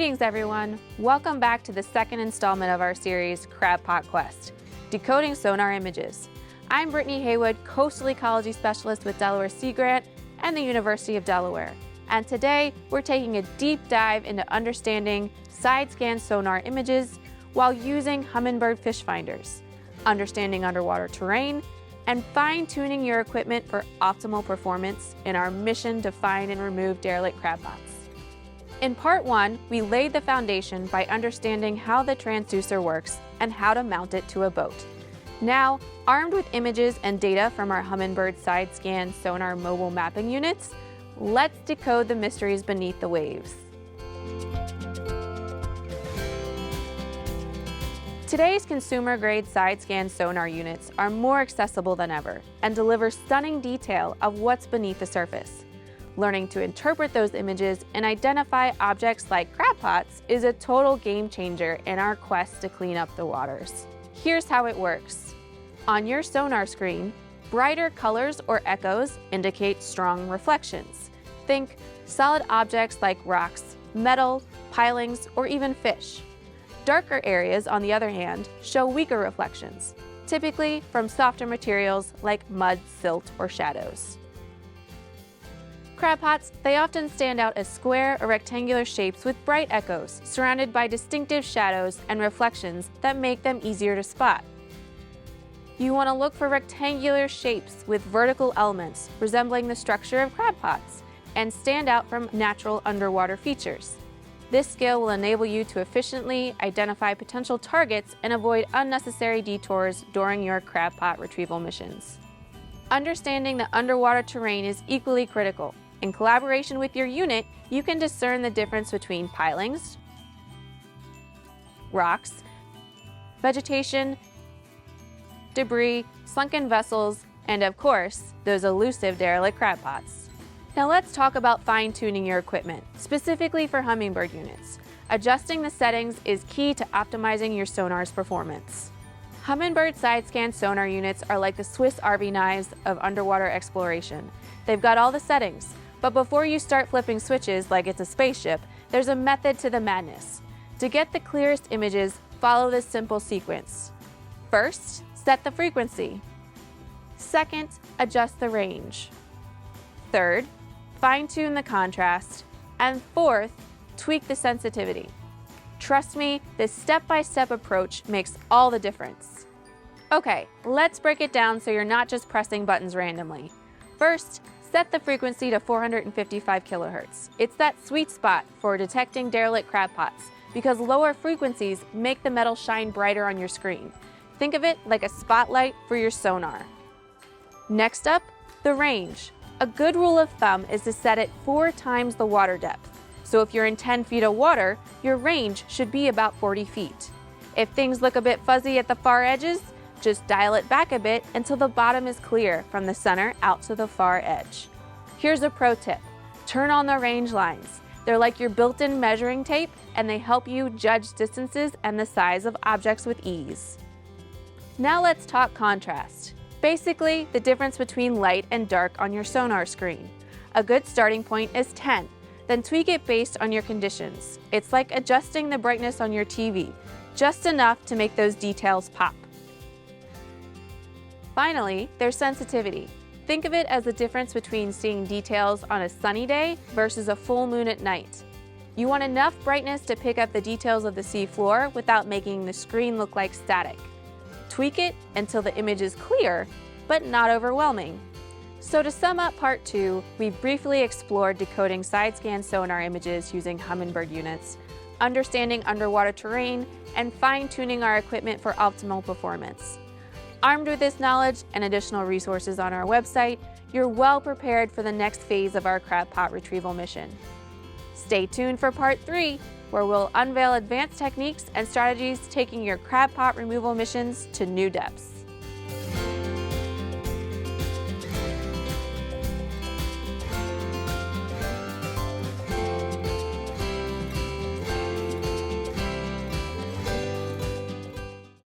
Greetings everyone! Welcome back to the second installment of our series, Crab Pot Quest, Decoding Sonar Images. I'm Brittany Haywood, Coastal Ecology Specialist with Delaware Sea Grant and the University of Delaware. And today, we're taking a deep dive into understanding side-scan sonar images while using Humminbird fish finders, understanding underwater terrain, and fine-tuning your equipment for optimal performance in our mission to find and remove derelict crab pots. In part one, we laid the foundation by understanding how the transducer works and how to mount it to a boat. Now, armed with images and data from our Humminbird side-scan sonar mobile mapping units, let's decode the mysteries beneath the waves. Today's consumer-grade side-scan sonar units are more accessible than ever and deliver stunning detail of what's beneath the surface. Learning to interpret those images and identify objects like crab pots is a total game changer in our quest to clean up the waters. Here's how it works. On your sonar screen, brighter colors or echoes indicate strong reflections. Think solid objects like rocks, metal, pilings, or even fish. Darker areas, on the other hand, show weaker reflections, typically from softer materials like mud, silt, or shadows. Crab pots, they often stand out as square or rectangular shapes with bright echoes, surrounded by distinctive shadows and reflections that make them easier to spot. You want to look for rectangular shapes with vertical elements resembling the structure of crab pots and stand out from natural underwater features. This skill will enable you to efficiently identify potential targets and avoid unnecessary detours during your crab pot retrieval missions. Understanding the underwater terrain is equally critical. In collaboration with your unit, you can discern the difference between pilings, rocks, vegetation, debris, sunken vessels, and of course, those elusive derelict crab pots. Now let's talk about fine-tuning your equipment, specifically for Humminbird units. Adjusting the settings is key to optimizing your sonar's performance. Humminbird side-scan sonar units are like the Swiss Army knives of underwater exploration. They've got all the settings, but before you start flipping switches like it's a spaceship, there's a method to the madness. To get the clearest images, follow this simple sequence. First, set the frequency. Second, adjust the range. Third, fine-tune the contrast. And fourth, tweak the sensitivity. Trust me, this step-by-step approach makes all the difference. Okay, let's break it down so you're not just pressing buttons randomly. First, set the frequency to 455 kilohertz. It's that sweet spot for detecting derelict crab pots because lower frequencies make the metal shine brighter on your screen. Think of it like a spotlight for your sonar. Next up, the range. A good rule of thumb is to set it 4 times the water depth. So if you're in 10 feet of water, your range should be about 40 feet. If things look a bit fuzzy at the far edges, just dial it back a bit until the bottom is clear from the center out to the far edge. Here's a pro tip. Turn on the range lines. They're like your built-in measuring tape, and they help you judge distances and the size of objects with ease. Now let's talk contrast. Basically, the difference between light and dark on your sonar screen. A good starting point is 10. Then tweak it based on your conditions. It's like adjusting the brightness on your TV, just enough to make those details pop. Finally, there's sensitivity. Think of it as the difference between seeing details on a sunny day versus a full moon at night. You want enough brightness to pick up the details of the sea floor without making the screen look like static. Tweak it until the image is clear, but not overwhelming. So to sum up part 2, we briefly explored decoding side-scan sonar images using Humminbird units, understanding underwater terrain, and fine-tuning our equipment for optimal performance. Armed with this knowledge and additional resources on our website, you're well prepared for the next phase of our crab pot retrieval mission. Stay tuned for part 3, where we'll unveil advanced techniques and strategies taking your crab pot removal missions to new depths.